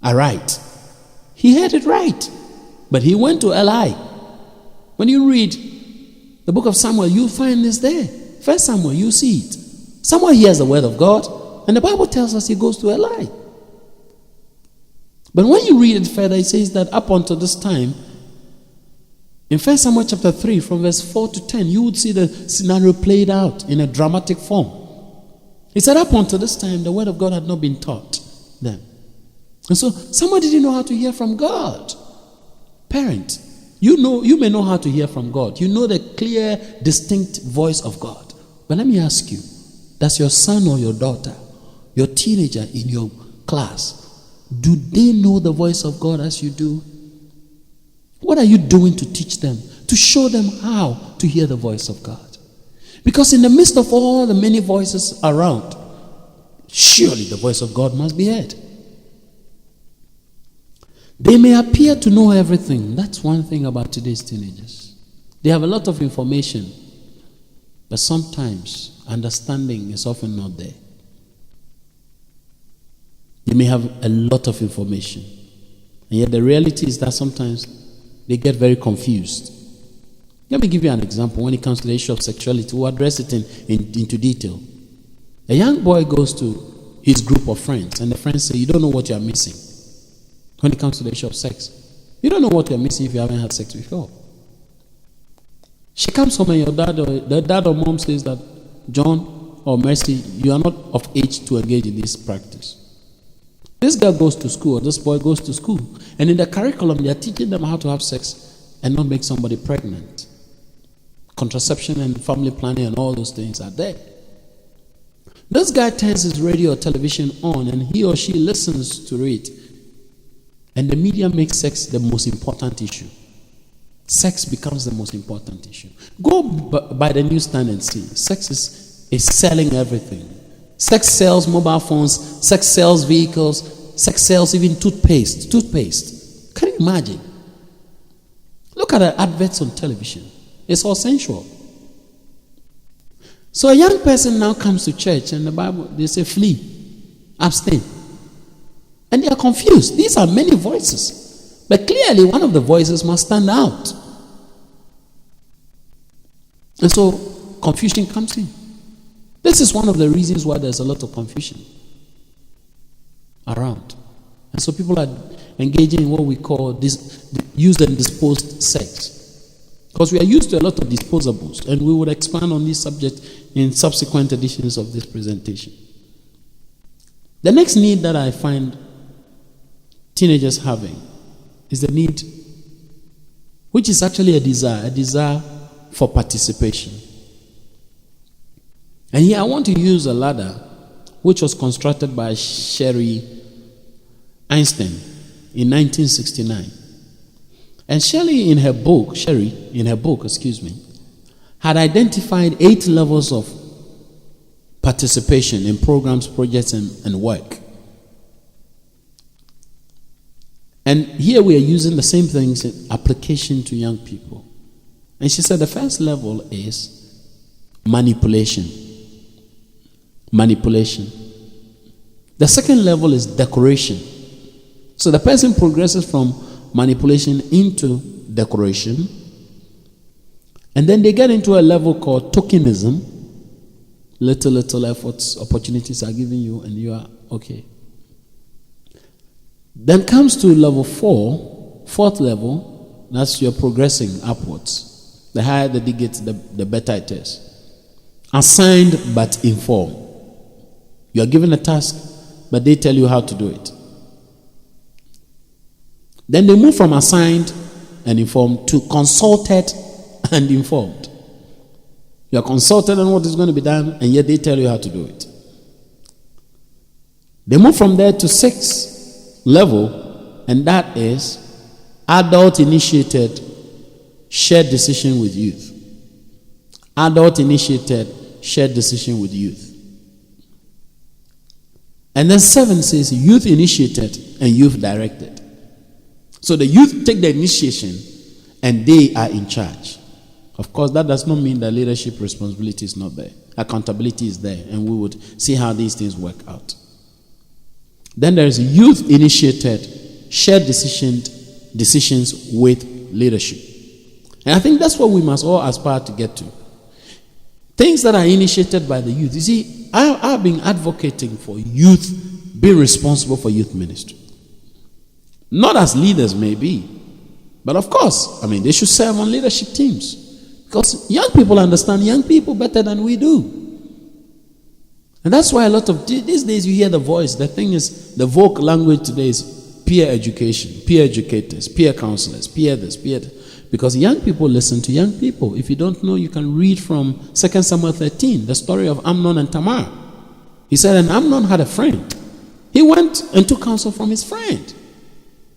are right. He had it right. But he went to Eli. When you read the book of Samuel, you find this there. First Samuel, you see it. Samuel hears the word of God, and the Bible tells us he goes to Eli. But when you read it further, it says that up until this time, in 1 Samuel chapter 3, from verse 4 to 10, you would see the scenario played out in a dramatic form. He said up until this time, the word of God had not been taught them. And so, somebody didn't know how to hear from God. Parent, you may know how to hear from God. You know the clear, distinct voice of God. But let me ask you, does your son or your daughter, your teenager in your class, do they know the voice of God as you do? What are you doing to teach them, to show them how to hear the voice of God? Because in the midst of all the many voices around, surely the voice of God must be heard. They may appear to know everything. That's one thing about today's teenagers. They have a lot of information, but sometimes understanding is often not there. They may have a lot of information, and yet the reality is that sometimes they get very confused. Let me give you an example when it comes to the issue of sexuality. We'll address it into detail. A young boy goes to his group of friends, and the friends say, you don't know what you are missing when it comes to the issue of sex. You don't know what you're missing if you haven't had sex before. She comes home and the dad or mom says that, John or Mercy, you are not of age to engage in this practice. This girl goes to school, or this boy goes to school, and in the curriculum they are teaching them how to have sex and not make somebody pregnant. Contraception and family planning and all those things are there. This guy turns his radio or television on and he or she listens to it. And the media makes sex the most important issue. Sex becomes the most important issue. Go by the newsstand and see. Sex is selling everything. Sex sells mobile phones. Sex sells vehicles. Sex sells even toothpaste. Can you imagine? Look at the adverts on television. It's all sensual. So a young person now comes to church and the Bible, they say flee, abstain. And they are confused. These are many voices. But clearly one of the voices must stand out. And so confusion comes in. This is one of the reasons why there's a lot of confusion around. And so people are engaging in what we call this used and disposed sex. Because we are used to a lot of disposables. And we would expand on this subject in subsequent editions of this presentation. The next need that I find teenagers having is the need, which is actually a desire for participation. And here I want to use a ladder which was constructed by Sherry Einstein in 1969. And Sherry in her book, had identified 8 levels of participation in programs, projects, and work. And here we are using the same things in application to young people. And she said the first level is manipulation. The second level is decoration. So the person progresses from manipulation into decoration. And then they get into a level called tokenism. Little efforts, opportunities are given you, and you are okay. Then comes to level 4, fourth level, that's you're progressing upwards. The higher the digit, the better it is. Assigned but informed. You are given a task, but they tell you how to do it. Then they move from assigned and informed to consulted and informed. You are consulted on what is going to be done, and yet they tell you how to do it. They move from there to 6th level, and that is adult-initiated shared decision with youth. Adult-initiated shared decision with youth. And then 7 says youth-initiated and youth-directed. So the youth take the initiation and they are in charge. Of course, that does not mean that leadership responsibility is not there. Accountability is there, and we would see how these things work out. Then there is youth-initiated shared decisions with leadership. And I think that's what we must all aspire to get to. Things that are initiated by the youth. You see, I've been advocating for youth being responsible for youth ministry. Not as leaders, maybe. But of course, they should serve on leadership teams. Because young people understand young people better than we do. And that's why a lot of these days you hear the voice. The thing is, the vogue language today is peer education, peer educators, peer counselors, peer this, peer that. Because young people listen to young people. If you don't know, you can read from 2 Samuel 13, the story of Amnon and Tamar. He said, and Amnon had a friend. He went and took counsel from his friend.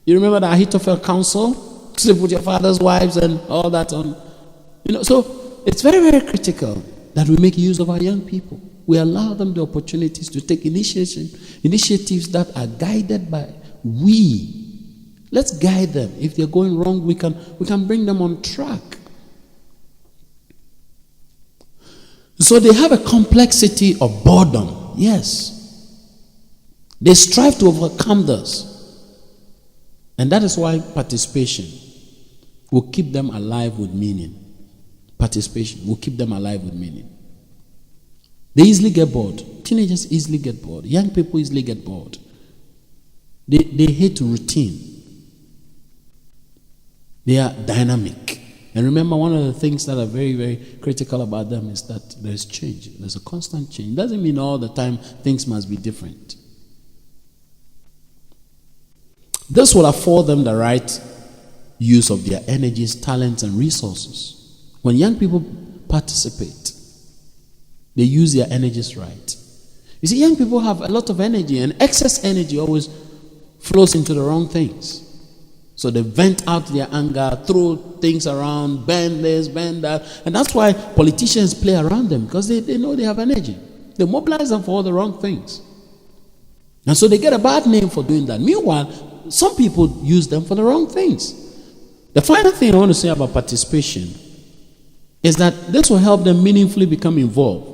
You remember the Ahithophel counsel? Sleep with your father's wives and all that on. So it's very, very critical that we make use of our young people. We allow them the opportunities to take initiatives that are guided by we. Let's guide them. If they're going wrong, we can bring them on track. So they have a complexity of boredom. Yes. They strive to overcome this. And that is why participation will keep them alive with meaning. Participation will keep them alive with meaning. They easily get bored. Teenagers easily get bored. Young people easily get bored. They hate routine. They are dynamic. And remember, one of the things that are very, very critical about them is that there's change. There's a constant change. It doesn't mean all the time things must be different. This will afford them the right use of their energies, talents, and resources. When young people participate, they use their energies right. You see, young people have a lot of energy, and excess energy always flows into the wrong things. So they vent out their anger, throw things around, bend this, bend that. And that's why politicians play around them, because they know they have energy. They mobilize them for all the wrong things. And so they get a bad name for doing that. Meanwhile, some people use them for the wrong things. The final thing I want to say about participation is that this will help them meaningfully become involved.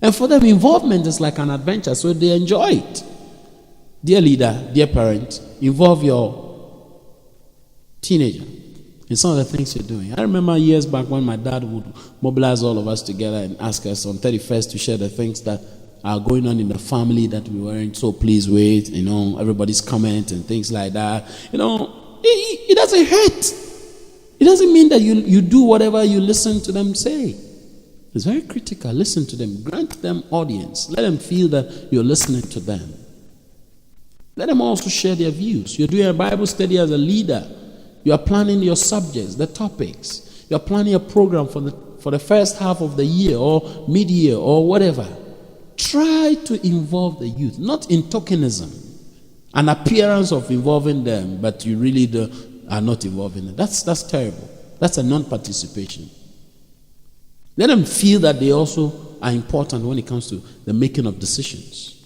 And for them, involvement is like an adventure, so they enjoy it. Dear leader, dear parent, involve your teenager in some of the things you're doing. I remember years back when my dad would mobilize all of us together and ask us on 31st to share the things that are going on in the family that we weren't so pleased with, everybody's comment and things like that. It doesn't hurt. It doesn't mean that you do whatever you listen to them say. It's very critical. Listen to them. Grant them audience. Let them feel that you're listening to them. Let them also share their views. You're doing a Bible study as a leader. You are planning your subjects, the topics. You are planning a program for the first half of the year or mid-year or whatever. Try to involve the youth, not in tokenism, an appearance of involving them, but you really are not involving them. That's terrible. That's a non-participation. Let them feel that they also are important when it comes to the making of decisions.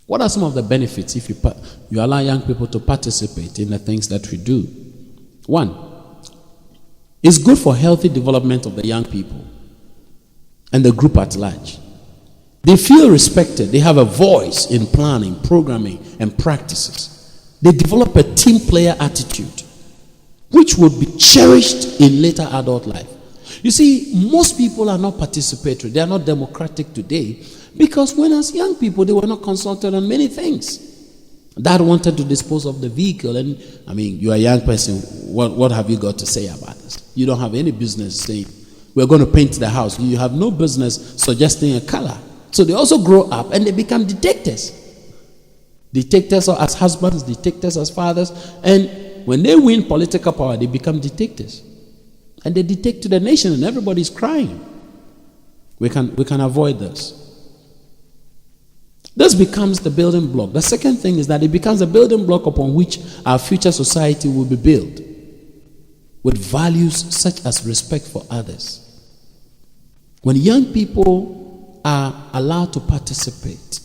What are some of the benefits if you allow young people to participate in the things that we do? 1, it's good for healthy development of the young people and the group at large. They feel respected. They have a voice in planning, programming, and practices. They develop a team player attitude, which would be cherished in later adult life. You see, most people are not participatory. They are not democratic today because when as young people, they were not consulted on many things. Dad wanted to dispose of the vehicle, and you're a young person. What have you got to say about this? You don't have any business saying, we're going to paint the house. You have no business suggesting a color. So they also grow up and they become dictators. Dictators as husbands, dictators as fathers. And when they win political power, they become dictators. And they dictate to the nation and everybody's crying. We can avoid this. This becomes the building block. The second thing is that it becomes a building block upon which our future society will be built, with values such as respect for others. When young people are allowed to participate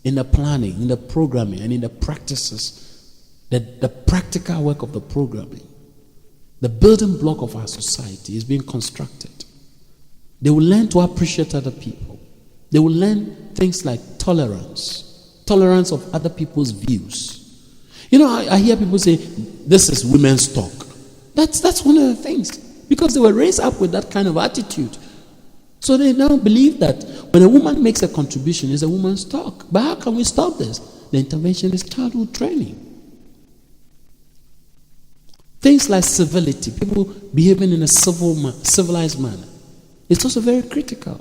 in the planning, in the programming, and in the practices, the practical work of the programming, the building block of our society is being constructed. They will learn to appreciate other people. They will learn things like tolerance, tolerance of other people's views. You know, I hear people say, this is women's talk. That's one of the things. Because they were raised up with that kind of attitude. So they now believe that when a woman makes a contribution, it's a woman's talk. But how can we stop this? The intervention is childhood training. Things like civility, people behaving in a civilized manner. It's also very critical.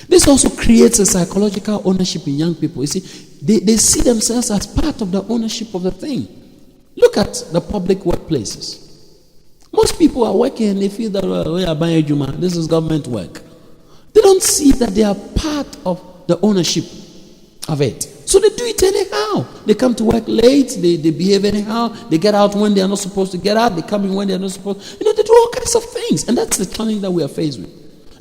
This also creates a psychological ownership in young people. You see, they see themselves as part of the ownership of the thing. Look at the public workplaces. Most people are working and they feel that we are buying Juma. This is government work. They don't see that they are part of the ownership of it. So they do it anyhow. They come to work late. They behave anyhow. They get out when they are not supposed to get out. They come in when they are not supposed. They do all kinds of things. And that's the challenge that we are faced with.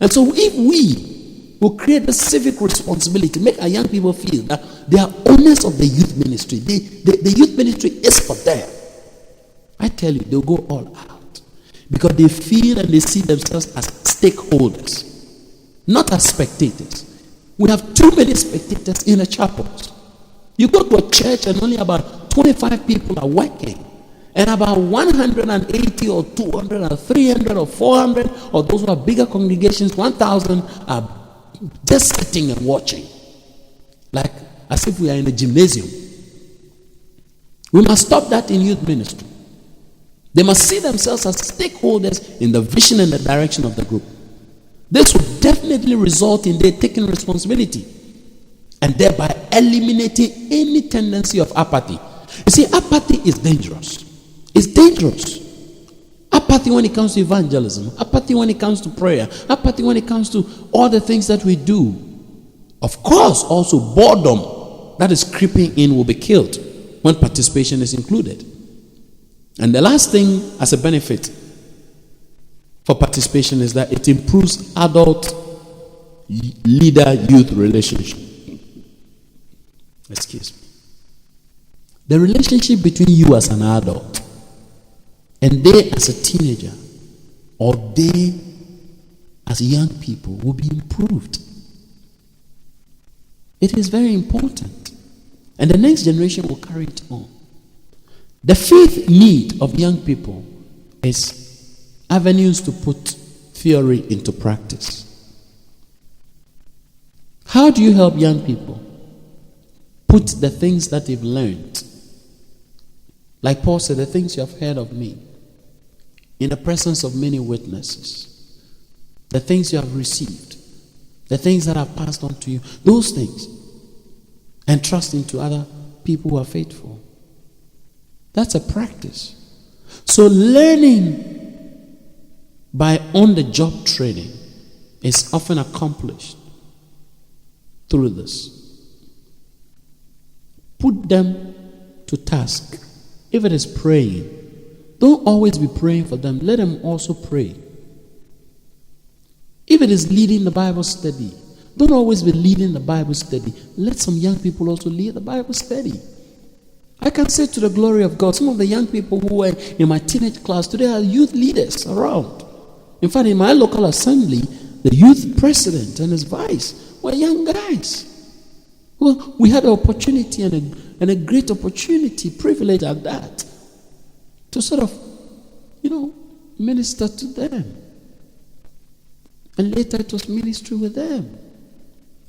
And so if we will create a civic responsibility, make our young people feel that they are owners of the youth ministry. The youth ministry is for them. I tell you, they'll go all out. Because they feel and they see themselves as stakeholders, not as spectators. We have too many spectators in the chapels. You go to a church and only about 25 people are working. And about 180 or 200 or 300 or 400, or those who have bigger congregations, 1,000 are just sitting and watching. Like as if we are in a gymnasium. We must stop that in youth ministry. They must see themselves as stakeholders in the vision and the direction of the group. This will definitely result in their taking responsibility and thereby eliminating any tendency of apathy. You see, apathy is dangerous. It's dangerous. Apathy when it comes to evangelism, apathy when it comes to prayer, apathy when it comes to all the things that we do. Of course, also boredom that is creeping in will be killed when participation is included. And the last thing as a benefit for participation is that it improves adult leader-youth relationship. Excuse me. The relationship between you as an adult and they as a teenager or they as young people will be improved. It is very important. And the next generation will carry it on. The fifth need of young people is avenues to put theory into practice. How do you help young people put the things that they've learned, like Paul said, the things you have heard of me, in the presence of many witnesses, the things you have received, the things that have passed on to you, those things, and trust into other people who are faithful. That's a practice. So learning by on-the-job training is often accomplished through this. Put them to task. If it is praying, don't always be praying for them. Let them also pray. If it is leading the Bible study, don't always be leading the Bible study. Let some young people also lead the Bible study. I can say to the glory of God, some of the young people who were in my teenage class today are youth leaders around. In fact, in my local assembly, the youth president and his vice were young guys. Well, we had an opportunity and a great opportunity, privilege at that, to sort of, minister to them. And later it was ministry with them.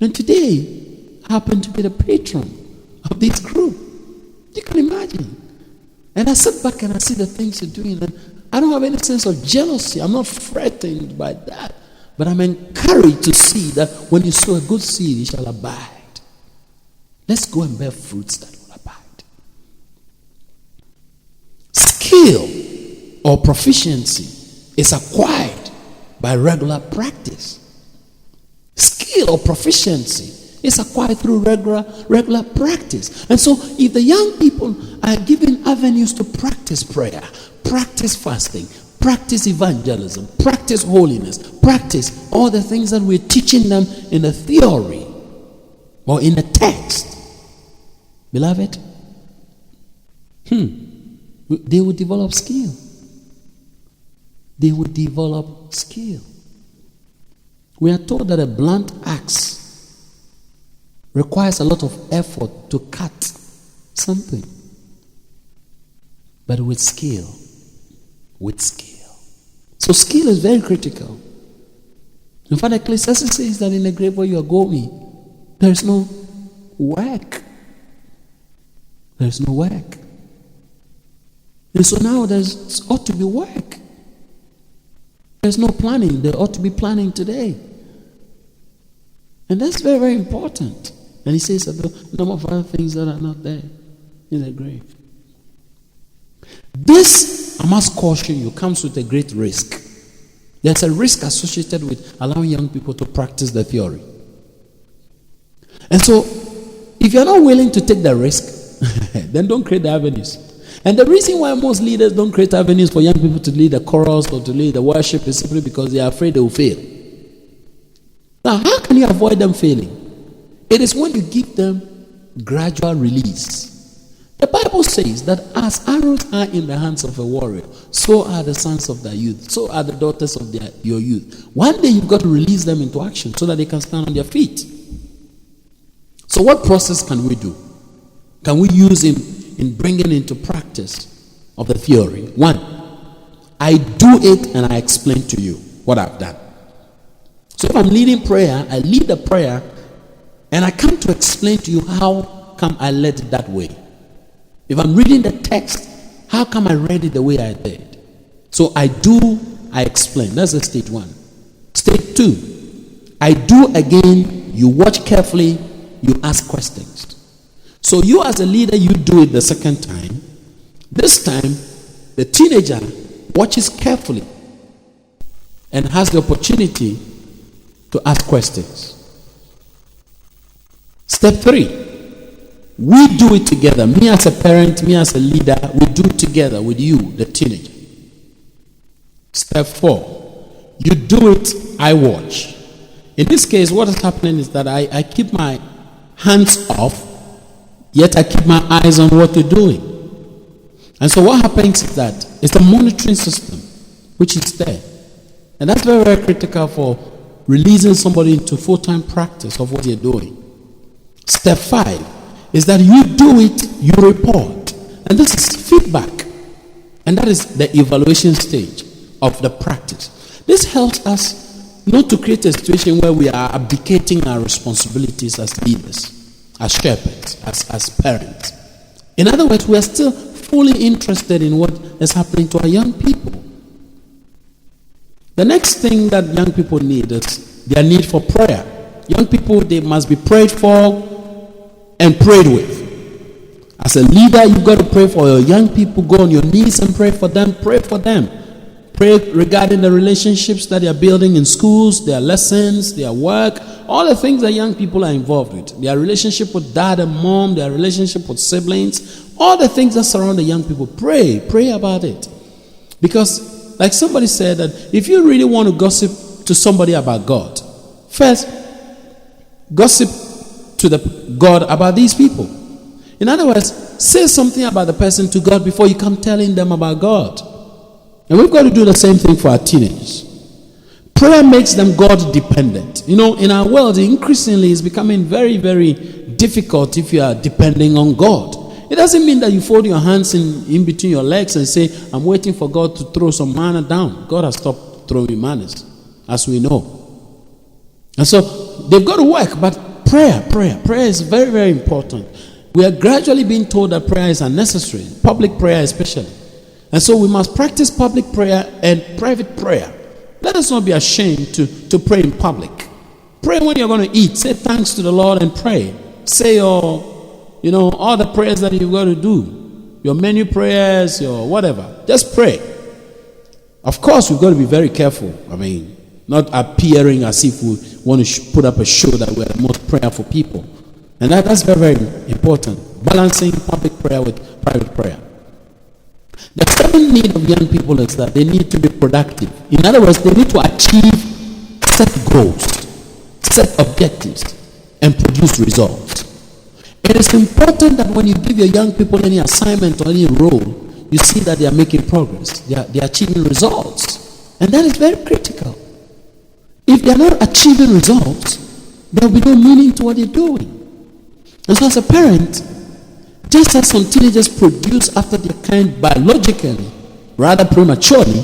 And today, I happen to be the patron of this group. You can imagine. And I sit back and I see the things you're doing, and I don't have any sense of jealousy. I'm not threatened by that. But I'm encouraged to see that when you sow a good seed, it shall abide. Let's go and bear fruits that will abide. Skill or proficiency is acquired by regular practice. Skill or proficiency is acquired through regular practice. And so if the young people are given avenues to practice prayer, practice fasting, practice evangelism, practice holiness, practice all the things that we're teaching them in a theory or in a text, beloved, they will develop skill. They will develop skill. We are told that a blunt axe requires a lot of effort to cut something. But with skill. With skill. So skill is very critical. In fact, Ecclesiastes says that in the grave where you are going, there is no work. There is no work. And so now there ought to be work. There's no planning. There ought to be planning today. And that's very, very important. And he says a number of other things that are not there in the grave. This, I must caution you, comes with a great risk. There's a risk associated with allowing young people to practice the theory. And so, if you're not willing to take the risk, then don't create the avenues. And the reason why most leaders don't create avenues for young people to lead the chorus or to lead the worship is simply because they are afraid they will fail. Now, how can you avoid them failing? It is when you give them gradual release. The Bible says that as arrows are in the hands of a warrior, so are the sons of their youth, so are the daughters of your youth. One day you've got to release them into action so that they can stand on their feet. So what process can we do? Can we use in bringing into practice of the theory? One, I do it and I explain to you what I've done. So if I'm leading prayer, I lead the prayer and I come to explain to you how come I led it that way. If I'm reading the text, how come I read it the way I did? So I do, I explain. That's the stage one. Stage two, I do again, you watch carefully, you ask questions. So you as a leader, you do it the second time. This time, the teenager watches carefully and has the opportunity to ask questions. Step three, we do it together. Me as a parent, me as a leader, we do it together with you, the teenager. Step four, you do it, I watch. In this case, what is happening is that I keep my hands off, yet I keep my eyes on what you're doing. And so what happens is that it's the monitoring system which is there. And that's very, very critical for releasing somebody into full-time practice of what you're doing. Step 5 is that you do it, you report. And this is feedback. And that is the evaluation stage of the practice. This helps us not to create a situation where we are abdicating our responsibilities as leaders, as shepherds, as parents. In other words, we are still fully interested in what is happening to our young people. The next thing that young people need is their need for prayer. Young people, they must be prayed for and prayed with. As a leader, you've got to pray for your young people. Go on your knees and pray for them. Pray for them. Pray regarding the relationships that they are building in schools, their lessons, their work, all the things that young people are involved with. Their relationship with dad and mom, their relationship with siblings, all the things that surround the young people. Pray about it. Because, like somebody said, that if you really want to gossip to somebody about God, first, gossip to the God about these people. In other words, say something about the person to God before you come telling them about God. And we've got to do the same thing for our teenagers. Prayer makes them God dependent. You know, in our world, increasingly it's becoming very, very difficult if you are depending on God. It doesn't mean that you fold your hands in between your legs and say, I'm waiting for God to throw some manna down. God has stopped throwing mannas, as we know. And so they've got to work, but prayer is very, very important. We are gradually being told that prayer is unnecessary, public prayer especially. And so we must practice public prayer and private prayer. Let us not be ashamed to pray in public. Pray when you're going to eat. Say thanks to the Lord and pray. Say all the prayers that you've got to do. Your menu prayers, your whatever. Just pray. Of course, we've got to be very careful. I mean, not appearing as if we want to put up a show that we're the most prayerful people. And that's very, very important. Balancing public prayer with private prayer. The second need of young people is that they need to be productive. In other words, they need to achieve set goals, set objectives, and produce results. It is important that when you give your young people any assignment or any role, you see that they are making progress. They are achieving results. And that is very critical. If they are not achieving results, there will be no meaning to what they're doing. And so as a parent, just as some teenagers produce after their kind biologically, rather prematurely,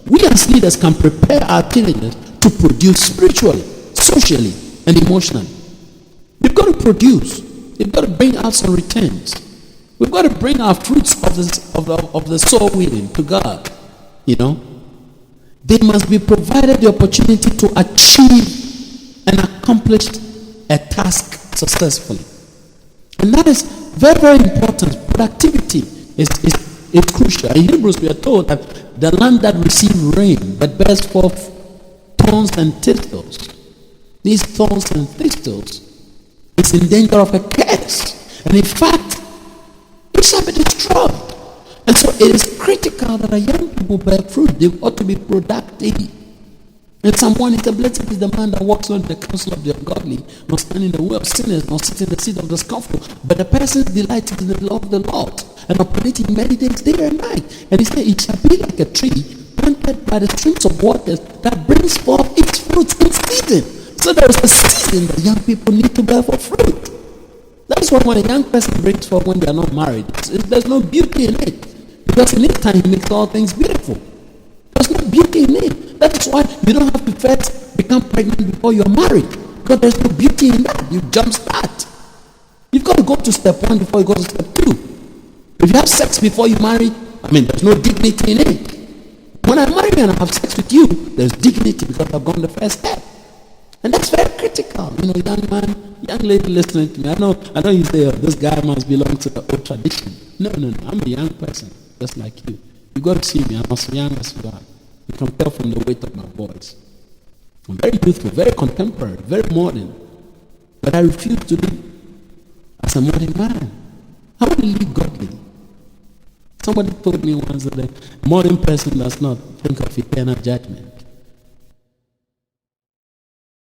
we as leaders can prepare our teenagers to produce spiritually, socially, and emotionally. We've got to produce. We've got to bring out some returns. We've got to bring our fruits of the soul winning to God. You know, they must be provided the opportunity to achieve and accomplish a task successfully. And that is very, very important. Productivity is crucial. In Hebrews, we are told that the land that receives rain but bears forth thorns and thistles, these thorns and thistles is in danger of a curse. And in fact, it shall be destroyed. And so it is critical that our young people bear fruit. They ought to be productive. And Psalm 1 is a blessed is the man that walks on the counsel of the ungodly, not stand in the way of sinners, nor sit in the seat of the scornful. But the person delights in the law of the Lord, and upon it he meditates day and night. And he said, it shall be like a tree planted by the streams of waters that brings forth its fruits in season. So there is a season that young people need to bear for fruit. That's why when a young person brings forth when they are not married, there's no beauty in it. Because in this time he makes all things beautiful. There's no beauty in it. That is why you don't have to first become pregnant before you're married. Because there's no beauty in that. You jump start. You've got to go to step 1 before you go to step 2. If you have sex before you marry, there's no dignity in it. When I marry you and I have sex with you, there's dignity because I've gone the first step. And that's very critical. Young man, young lady listening to me. I know you say, oh, this guy must belong to the old tradition. No. I'm a young person, just like you. You got to see me. I'm as young as you are. You can tell from the weight of my voice. I'm very youthful, very contemporary, very modern. But I refuse to live as a modern man. I want to live godly. Somebody told me once that a modern person does not think of eternal judgment.